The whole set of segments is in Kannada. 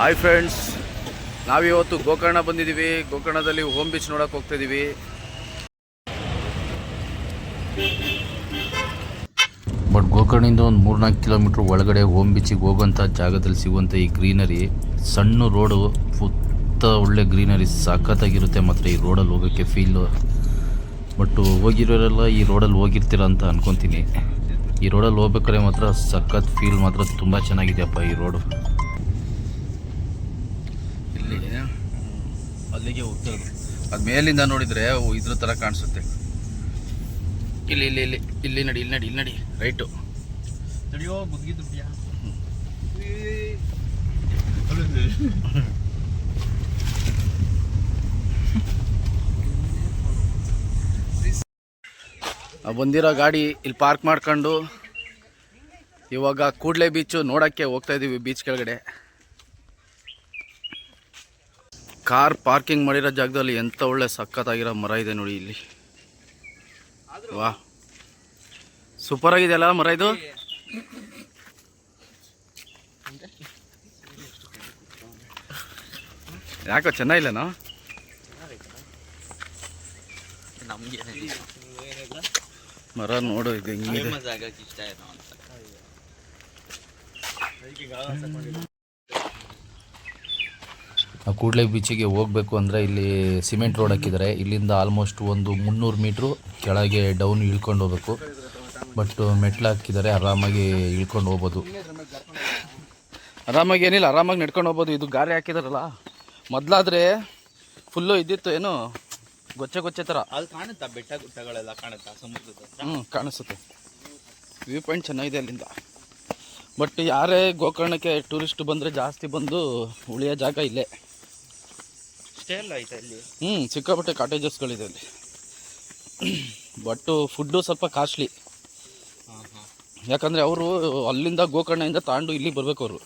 ಹಾಯ್ ಫ್ರೆಂಡ್ಸ್, ನಾವಿವತ್ತು ಗೋಕರ್ಣ ಬಂದಿದ್ದೀವಿ. ಗೋಕರ್ಣದಲ್ಲಿ ಹೋಮ್ ಬೀಚ್ ನೋಡಕ್ಕೆ ಹೋಗ್ತಾಯಿದ್ದೀವಿ. ಬಟ್ ಗೋಕರ್ಣಿಂದ ಒಂದು 3-4 ಕಿಲೋಮೀಟ್ರ್ ಒಳಗಡೆ ಹೋಮ್ ಬೀಚಿಗೆ ಹೋಗೋಂಥ ಜಾಗದಲ್ಲಿ ಸಿಗುವಂಥ ಈ ಗ್ರೀನರಿ, ಸಣ್ಣ ರೋಡು, ಸುತ್ತ ಒಳ್ಳೆ ಗ್ರೀನರಿ ಸಖತ್ತಾಗಿರುತ್ತೆ. ಮಾತ್ರ ಈ ರೋಡಲ್ಲಿ ಹೋಗೋಕ್ಕೆ ಫೀಲು. ಬಟ್ ಹೋಗಿರೋರೆಲ್ಲ ಈ ರೋಡಲ್ಲಿ ಹೋಗಿರ್ತೀರ ಅಂತ ಅನ್ಕೊತೀನಿ. ಈ ರೋಡಲ್ಲಿ ಹೋಗ್ಬೇಕಾದ್ರೆ ಮಾತ್ರ ಸಖತ್ ಫೀಲ್ ಮಾತ್ರ ತುಂಬ ಚೆನ್ನಾಗಿದೆಯಪ್ಪ ಈ ರೋಡು. ಇಲ್ಲಿ ಅಲ್ಲಿಗೆ ಹೋಗ್ತಿರೋದು, ಅದು ಮೇಲಿಂದ ನೋಡಿದರೆ ಇದ್ರ ಥರ ಕಾಣಿಸುತ್ತೆ. ಇಲ್ಲಿ ಇಲ್ಲಿ ಇಲ್ಲಿ ಇಲ್ಲಿ ನಡಿ, ಇಲ್ಲಿ ನಡಿ, ಇಲ್ಲಿ ನಡಿ, ರೈಟು ನಡಿಯೋ ಬುದ್ಗಿದ್ದು. ಬಂದಿರೋ ಗಾಡಿ ಇಲ್ಲಿ ಪಾರ್ಕ್ ಮಾಡ್ಕೊಂಡು ಇವಾಗ ಕೂಡ್ಲೆ ಬೀಚು ನೋಡೋಕ್ಕೆ ಹೋಗ್ತಾ ಇದ್ದೀವಿ. ಬೀಚ್ ಕೆಳಗಡೆ ಕಾರ್ ಪಾರ್ಕಿಂಗ್ ಮಾಡಿರೋ ಜಾಗದಲ್ಲಿ ಎಂಥ ಒಳ್ಳೆ ಸಖತ್ತಾಗಿರೋ ಮರ ಇದೆ ನೋಡಿ ಇಲ್ಲಿ. ವಾ, ಸೂಪರ್ ಆಗಿದೆಯಲ್ಲ ಮರ ಇದು. ಯಾಕೋ ಚೆನ್ನಾಗಿಲ್ಲನೋ ಮರ ನೋಡು ಇದು ಹೆಂಗಿದೆ. ಕೂಡ್ಲೆ ಬೀಚಿಗೆ ಹೋಗಬೇಕು ಅಂದರೆ ಇಲ್ಲಿ ಸಿಮೆಂಟ್ ರೋಡ್ ಹಾಕಿದ್ದಾರೆ. ಇಲ್ಲಿಂದ ಆಲ್ಮೋಸ್ಟ್ ಒಂದು 300 ಮೀಟ್ರು ಕೆಳಗೆ ಡೌನ್ ಇಳ್ಕೊಂಡು ಹೋಗ್ಬೇಕು. ಬಟ್ ಮೆಟ್ಲು ಹಾಕಿದ್ದಾರೆ, ಆರಾಮಾಗಿ ಇಳ್ಕೊಂಡು ಹೋಗ್ಬೋದು. ಆರಾಮಾಗಿ ಏನಿಲ್ಲ, ಆರಾಮಾಗಿ ನಡ್ಕೊಂಡು ಹೋಗ್ಬೋದು. ಇದು ಗಾರೆ ಹಾಕಿದಾರಲ್ಲ, ಮೊದಲಾದರೆ ಫುಲ್ಲು ಇದ್ದಿತ್ತು, ಏನು ಗೊಚ್ಚೆ ಗೊಚ್ಚೆ ಥರ. ಅಲ್ಲಿ ಕಾಣುತ್ತಾ ಬೆಟ್ಟ ಗುಡ್ಡಗಳೆಲ್ಲ ಕಾಣುತ್ತಾ ಸಮುದ್ರದ? ಕಾಣಿಸುತ್ತೆ. ವ್ಯೂ ಪಾಯಿಂಟ್ ಚೆನ್ನಾಗಿದೆ ಅಲ್ಲಿಂದ. ಬಟ್ ಯಾರೇ ಗೋಕರ್ಣಕ್ಕೆ ಟೂರಿಸ್ಟ್ ಬಂದರೆ ಜಾಸ್ತಿ ಬಂದು ಉಳಿಯೋ ಜಾಗ ಇಲ್ಲೇ. ಸ್ಟೇ ಎಲ್ಲ ಐತೆ ಇಲ್ಲಿ. ಸಿಕ್ಕಾಪಟ್ಟೆ ಕಾಟೇಜಸ್ಗಳಿದೆ ಅಲ್ಲಿ. ಬಟ್ಟು ಫುಡ್ಡು ಸ್ವಲ್ಪ ಕಾಸ್ಟ್ಲಿ. ಯಾಕಂದರೆ ಅವರು ಅಲ್ಲಿಂದ ಗೋಕರ್ಣದಿಂದ ತಾಂಡು ಇಲ್ಲಿ ಬರಬೇಕು ಅವರು.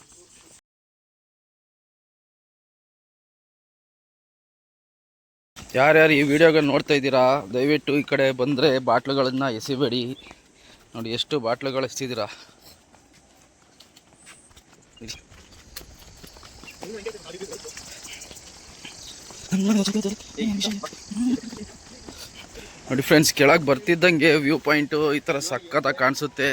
ಯಾರ್ಯಾರು ಈ ವಿಡಿಯೋಗಳನ್ನ ನೋಡ್ತಾ ಇದ್ದೀರಾ, ದಯವಿಟ್ಟು ಈ ಕಡೆ ಬಂದರೆ ಬಾಟ್ಲುಗಳನ್ನು ಎಸಿಬೇಡಿ. ನೋಡಿ ಎಷ್ಟು ಬಾಟ್ಲುಗಳು ಎಸ್ತಿದ್ದೀರಾ. ನೋಡಿ ಫ್ರೆಂಡ್ಸ್, ಕೆಳಗೆ ಬರ್ತಿದ್ದಂಗೆ ವ್ಯೂ ಪಾಯಿಂಟು ಈ ಥರ ಸಖತ್ತಾಗಿ ಕಾಣಿಸುತ್ತೆ.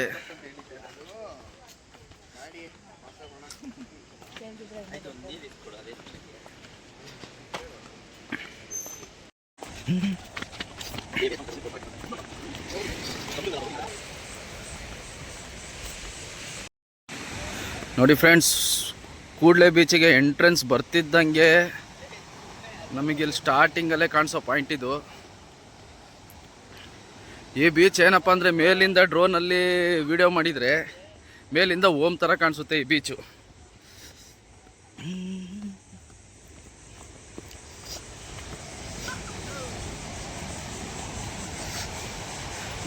ನೋಡಿ ಫ್ರೆಂಡ್ಸ್, ಕೂಡ್ಲೆ ಬೀಚಿಗೆ ಎಂಟ್ರೆನ್ಸ್ ಬರ್ತಿದ್ದಂಗೆ ನಮಗೆ ಇಲ್ಲಿ ಸ್ಟಾರ್ಟಿಂಗಲ್ಲೇ ಕಾಣಿಸೋ ಪಾಯಿಂಟ್ ಇದು. ಈ ಬೀಚ್ ಏನಪ್ಪ ಅಂದರೆ ಮೇಲಿಂದ ಡ್ರೋನಲ್ಲಿ ವಿಡಿಯೋ ಮಾಡಿದರೆ ಮೇಲಿಂದ ಓಮ್ ಥರ ಕಾಣಿಸುತ್ತೆ ಈ ಬೀಚು.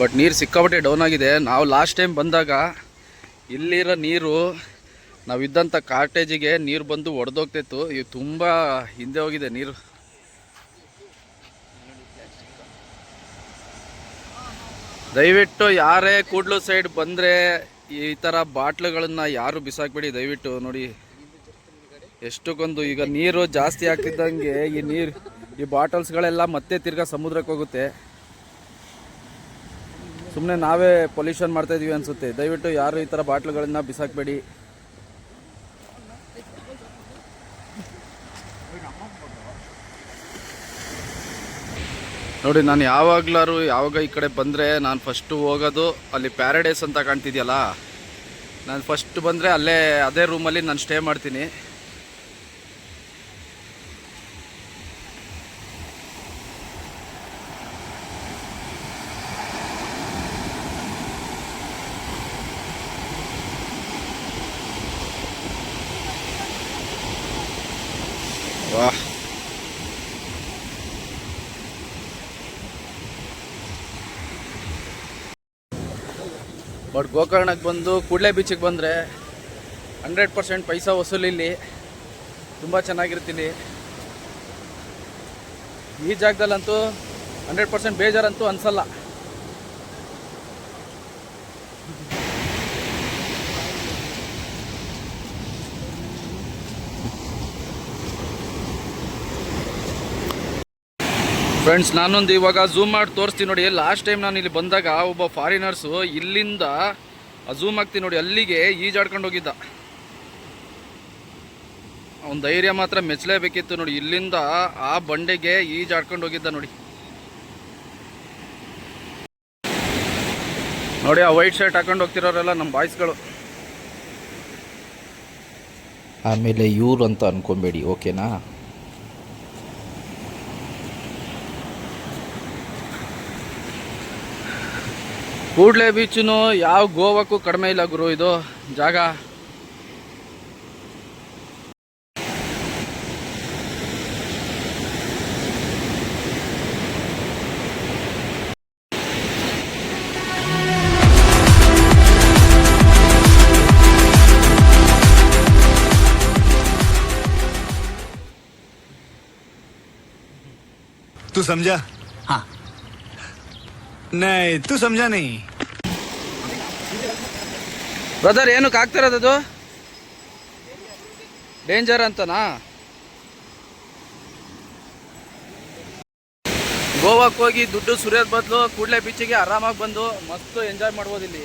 ಬಟ್ ನೀರು ಸಿಕ್ಕಾಪಟ್ಟೆ ಡೌನ್ ಆಗಿದೆ. ನಾವು ಲಾಸ್ಟ್ ಟೈಮ್ ಬಂದಾಗ ಇಲ್ಲಿರೋ ನೀರು, ನಾವಿದ್ದಂಥ ಕಾಟೇಜಿಗೆ ನೀರು ಬಂದು ಒಡೆದೋಗ್ತಿತ್ತು. ಇದು ತುಂಬ ಹಿಂದೆ ಹೋಗಿದೆ ನೀರು. ದಯವಿಟ್ಟು ಯಾರೇ ಕೂಡ್ಲು ಸೈಡ್ ಬಂದರೆ ಈ ಥರ ಬಾಟ್ಲುಗಳನ್ನು ಯಾರು ಬಿಸಾಕಬೇಡಿ ದಯವಿಟ್ಟು. ನೋಡಿ ಎಷ್ಟಕ್ಕೊಂದು ಈಗ ನೀರು ಜಾಸ್ತಿ ಆಗ್ತಿದ್ದಂಗೆ ಈ ಬಾಟಲ್ಸ್ಗಳೆಲ್ಲ ಮತ್ತೆ ತಿರ್ಗಾ ಸಮುದ್ರಕ್ಕೆ ಹೋಗುತ್ತೆ. ಸುಮ್ಮನೆ ನಾವೇ ಪೊಲ್ಯೂಷನ್ ಮಾಡ್ತಾಯಿದ್ದೀವಿ ಅನಿಸುತ್ತೆ. ದಯವಿಟ್ಟು ಯಾರು ಈ ಥರ ಬಾಟ್ಲುಗಳನ್ನು ಬಿಸಾಕಬೇಡಿ. ನೋಡಿ, ನಾನು ಯಾವಾಗ ಈ ಕಡೆ ಬಂದರೆ ನಾನು ಫಸ್ಟು ಹೋಗೋದು ಅಲ್ಲಿ ಪ್ಯಾರಡೈಸ್ ಅಂತ ಕಾಣ್ತಿದೆಯಲ್ಲ, ನಾನು ಫಸ್ಟ್ ಬಂದರೆ ಅದೇ ರೂಮಲ್ಲಿ ನಾನು ಸ್ಟೇ ಮಾಡ್ತೀನಿ. ವಾಹ್, ಬಟ್ ಗೋಕರ್ಣಕ್ಕೆ ಬಂದು ಕೂಡ್ಲೆ ಬೀಚಿಗೆ ಬಂದರೆ 100% ಪೈಸಾ ವಸೂಲಿಲ್ಲಿ. ತುಂಬ ಚೆನ್ನಾಗಿರ್ತೀನಿ ಈ ಜಾಗದಲ್ಲಂತೂ. 100% ಬೇಜಾರಂತೂ ಅನಿಸಲ್ಲ. ಫ್ರೆಂಡ್ಸ್, ನಾನೊಂದು ಇವಾಗ ಝೂಮ್ ಮಾಡಿ ತೋರಿಸ್ತೀನಿ ನೋಡಿ. ಲಾಸ್ಟ್ ಟೈಮ್ ನಾನು ಇಲ್ಲಿ ಬಂದಾಗ ಒಬ್ಬ ಫಾರಿನರ್ಸು ಇಲ್ಲಿಂದ ಝೂಮ್ ಆಗ್ತೀನಿ ನೋಡಿ, ಅಲ್ಲಿಗೆ ಈಜಾಡ್ಕೊಂಡು ಹೋಗಿದ್ದ. ಅವನ ಧೈರ್ಯ ಮಾತ್ರ ಮೆಚ್ಚಲೇಬೇಕಿತ್ತು ನೋಡಿ. ಇಲ್ಲಿಂದ ಆ ಬಂಡೆಗೆ ಈಜಾಡ್ಕೊಂಡು ಹೋಗಿದ್ದ ನೋಡಿ. ನೋಡಿ, ಆ ವೈಟ್ ಶರ್ಟ್ ಹಾಕೊಂಡು ಹೋಗ್ತಿರೋರೆಲ್ಲ ನಮ್ಮ ಬಾಯ್ಸ್ಗಳು. ಆಮೇಲೆ ಇವ್ರು ಅಂತ ಅನ್ಕೊಬೇಡಿ, ಓಕೆನಾ? ಕೂಡ್ಲೆ ಬೀಚನು ಯಾವ ಗೋವಾಕ್ಕೂ ಕಡಿಮೆ ಇಲ್ಲ ಗುರು, ಇದು ಜಾಗ. तू समझा? हाँ। नहीं, तू समझा नहीं. ಬ್ರದರ್, ಏನಕ್ಕೆ ಆಗ್ತಿರೋದು? ಡೇಂಜರ್ ಅಂತನಾ? ಗೋವಾಕ್ಕೆ ಹೋಗಿ ದುಡ್ಡು ಸುರಿಯೋದ್ ಬದಲು ಕೂಡ್ಲೆ ಬೀಚಿಗೆ ಆರಾಮಾಗಿ ಬಂದು ಮಸ್ತ್ ಎಂಜಾಯ್ ಮಾಡ್ಬೋದು ಇಲ್ಲಿ.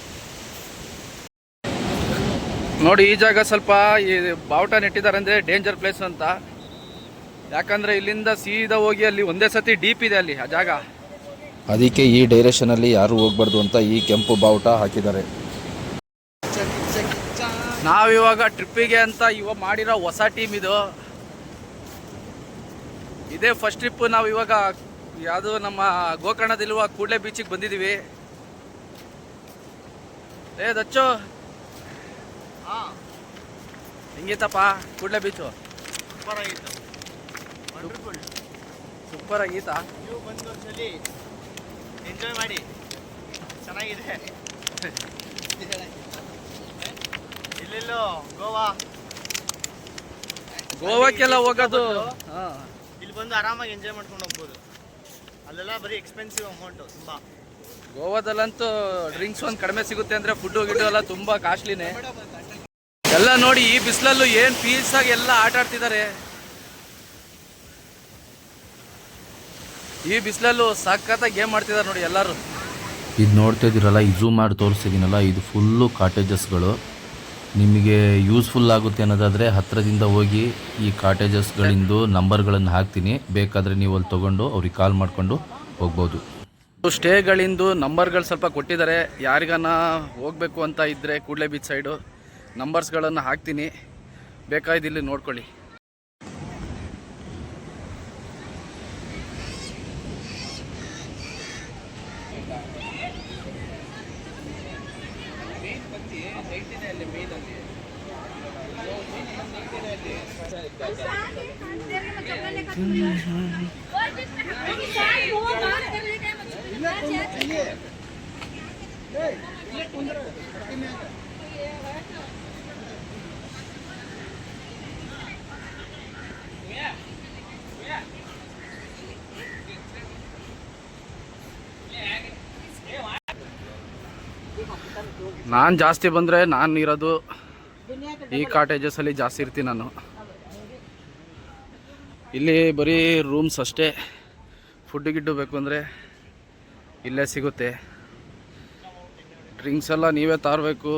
ನೋಡಿ, ಈ ಜಾಗ ಸ್ವಲ್ಪ ಈ ಬಾವುಟ ನೆಟ್ಟಿದ್ದಾರೆ ಅಂದರೆ ಡೇಂಜರ್ ಪ್ಲೇಸ್ ಅಂತ. ಯಾಕಂದರೆ ಇಲ್ಲಿಂದ ಸೀದಾ ಹೋಗಿ ಅಲ್ಲಿ ಒಂದೇ ಸತಿ ಡೀಪ್ ಇದೆ ಅಲ್ಲಿ ಆ ಜಾಗ. ಅದಕ್ಕೆ ಈ ಡೈರೆಕ್ಷನಲ್ಲಿ ಯಾರು ಹೋಗ್ಬಾರ್ದು ಅಂತ ಈ ಕೆಂಪು ಬಾವುಟ ಹಾಕಿದ್ದಾರೆ. ನಾವಿವಾಗ ಟ್ರಿಪ್ಪಿಗೆ ಅಂತ ಇವಾಗ ಮಾಡಿರೋ ಹೊಸ ಟೀಮ್ ಇದು. ಇದೇ ಫಸ್ಟ್ ಟ್ರಿಪ್. ನಾವು ಇವಾಗ ಯಾವುದು ನಮ್ಮ ಗೋಕರ್ಣದಲ್ಲಿರುವ ಕೂಡ್ಲೆ ಬೀಚಿಗೆ ಬಂದಿದ್ದೀವಿ. ದಚ್ಚು, ಹೆಂಗಿತ್ತಪ್ಪ ಕೂಡ್ಲೆ ಬೀಚು? ಸೂಪರ್ ಆಗಿತ್ತು, ಸೂಪರ್ ಆಗೀತಾ? ನೀವು ಬಂದು ಒಂದ್ಸಲಿ ಎಂಜಾಯ್ ಮಾಡಿ, ಚೆನ್ನಾಗಿದೆ. ಇಲ್ಲೆಲ್ಲೋ ಗೋವಾಕ್ಕೆಲ್ಲ ಹೋಗೋದು, ಇಲ್ಲಿ ಬಂದು ಆರಾಮಾಗಿ ಎಂಜಾಯ್ ಮಾಡ್ಕೊಂಡು ಹೋಗ್ಬೋದು. ಅಲ್ಲೆಲ್ಲ ಬರೀ ಎಕ್ಸ್ಪೆನ್ಸಿವ್ ಅಮೌಂಟು ತುಂಬ. ಗೋವಾದಲ್ಲಂತೂ ಡ್ರಿಂಕ್ಸ್ ಒಂದು ಕಡಿಮೆ ಸಿಗುತ್ತೆ ಅಂದರೆ ಫುಡ್ಡು ಗಿಡ್ಡು ಎಲ್ಲ ತುಂಬ ಕಾಸ್ಟ್ಲಿನೇ. ಎಲ್ಲ ನೋಡಿ, ಈ ಬಿಸಿಲಲ್ಲೂ ಏನು ಪೀಸಾಗಿ ಎಲ್ಲ ಆಟ ಆಡ್ತಿದ್ದಾರೆ. ಈ ಬಿಸಿಲಲ್ಲೂ ಸಖತ್ತಾಗಿ ಗೇಮ್ ಮಾಡ್ತಿದ್ದಾರೆ ನೋಡಿ ಎಲ್ಲರೂ. ಇದು ನೋಡ್ತಾ ಇದ್ದೀರಲ್ಲ, ಈ ಝೂಮ್ ಮಾಡಿ ತೋರಿಸ್ತಿದ್ದೀನಲ್ಲ, ಇದು ಫುಲ್ಲು ಕಾಟೇಜಸ್ಗಳು. ನಿಮಗೆ ಯೂಸ್ಫುಲ್ ಆಗುತ್ತೆ ಅನ್ನೋದಾದರೆ ಹತ್ತಿರದಿಂದ ಹೋಗಿ ಈ ಕಾಟೇಜಸ್ಗಳಿಂದು ನಂಬರ್ಗಳನ್ನು ಹಾಕ್ತೀನಿ. ಬೇಕಾದರೆ ನೀವು ಅಲ್ಲಿ ತೊಗೊಂಡು ಅವ್ರಿಗೆ ಕಾಲ್ ಮಾಡಿಕೊಂಡು ಹೋಗ್ಬೋದು. ಸ್ಟೇಗಳಿಂದು ನಂಬರ್ಗಳು ಸ್ವಲ್ಪ ಕೊಟ್ಟಿದ್ದಾರೆ. ಯಾರಿಗಾನ ಹೋಗಬೇಕು ಅಂತ ಇದ್ದರೆ ಕೂಡ್ಲೆ ಬೀಚ್ ಸೈಡು ನಂಬರ್ಸ್ಗಳನ್ನು ಹಾಕ್ತೀನಿ, ಬೇಕಾಯ್ದಿಲ್ಲಿ ನೋಡ್ಕೊಳ್ಳಿ. ನಾನು ಜಾಸ್ತಿ ಬಂದರೆ ನಾನು ಇರೋದು ಈ ಕಾಟೇಜಸಲ್ಲಿ ಜಾಸ್ತಿ ಇರ್ತೀನಿ ನಾನು. ಇಲ್ಲಿ ಬರೀ ರೂಮ್ಸ್ ಅಷ್ಟೇ. ಫುಡ್ ಗಿಡ್ಡು ಬೇಕು ಅಂದರೆ ಇಲ್ಲೇ ಸಿಗುತ್ತೆ. ಡ್ರಿಂಕ್ಸ್ ಎಲ್ಲ ನೀವೇ ತಾರಬೇಕು.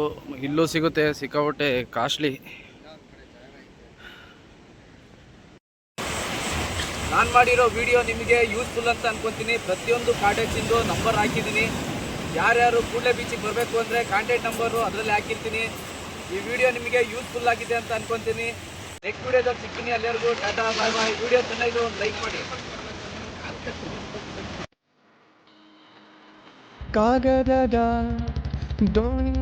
ಇಲ್ಲೂ ಸಿಗುತ್ತೆ, ಸಿಕ್ಕಾಪಟ್ಟೆ ಕಾಸ್ಟ್ಲಿ. ನಾನು ಮಾಡಿರೋ ವಿಡಿಯೋ ನಿಮಗೆ ಯೂಸ್ಫುಲ್ ಅಂತ ಅನ್ಕೊತೀನಿ. ಪ್ರತಿಯೊಂದು ಕಾಟೇಜಿಂದು ನಂಬರ್ ಹಾಕಿದ್ದೀನಿ. ಯಾರ್ಯಾರು ಕೂಡ್ಲೆ ಬೀಚಿಗೆ ಬರಬೇಕು ಅಂದರೆ ಕಾಂಟ್ಯಾಕ್ಟ್ ನಂಬರು ಅದರಲ್ಲಿ ಹಾಕಿರ್ತೀನಿ. ಈ ವಿಡಿಯೋ ನಿಮಗೆ ಯೂಸ್ಫುಲ್ ಆಗಿದೆ ಅಂತ ಅನ್ಕೊತೀನಿ. ನೆಕ್ಸ್ಟ್ ವಿಡಿಯೋದಲ್ಲಿ ಸಿಗ್ತೀನಿ. ಎಲ್ಲರಿಗೂ ಟಾಟಾ, ಬಾಯ್ ಬಾಯ್. ವಿಡಿಯೋ ಚೆನ್ನಾಗಿದೆ, ಒಂದು ಲೈಕ್ ಮಾಡಿ. ಕಾಗದದ ದೋಣಿ